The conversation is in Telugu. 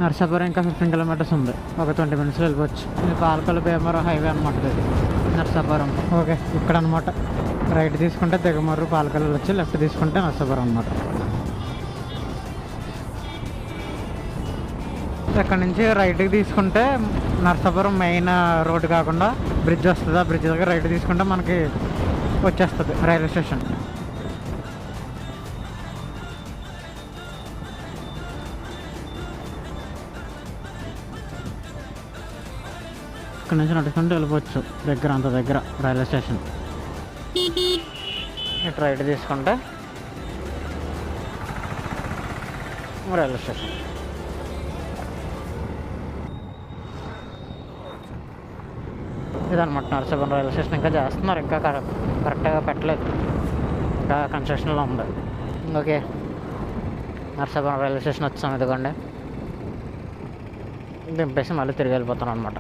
నర్సాపురం ఇంకా 15 కిలోమీటర్స్ ఉంది, ఒక 20 మినిట్స్లో వెళ్ళిపోవచ్చు. ఇది పాలకొల్లు భీమవరం హైవే అనమాట ఇది నర్సాపురం. ఓకే, ఇక్కడ అనమాట రైట్ తీసుకుంటే దిగమర్రు పాలకొల్లు వచ్చి, లెఫ్ట్ తీసుకుంటే నర్సాపురం అనమాట. ఇక్కడ నుంచి రైట్కి తీసుకుంటే నర్సాపురం మెయిన్ రోడ్డు కాకుండా బ్రిడ్జ్ వస్తుంది. ఆ బ్రిడ్జ్ దగ్గర రైట్ తీసుకుంటే మనకి వచ్చేస్తుంది రైల్వే స్టేషన్. ఇక్కడ నుంచి నడుచుకుంటూ వెళ్ళిపోవచ్చు, దగ్గర అంత దగ్గర రైల్వే స్టేషన్. ఇటు రైట్ తీసుకుంటే రైల్వే స్టేషన్. ఇదనమాట నర్సాపురం రైల్వే స్టేషన్. ఇంకా చేస్తున్నారు, ఇంకా కరెక్ట్గా పెట్టలేదు, ఇంకా కన్స్ట్రక్షన్లో ఉంది. ఓకే, నర్సాపురం రైల్వే స్టేషన్ వచ్చాం. ఇదిగోండి, దింపేసి మళ్ళీ తిరిగి వెళ్ళిపోతాను అనమాట.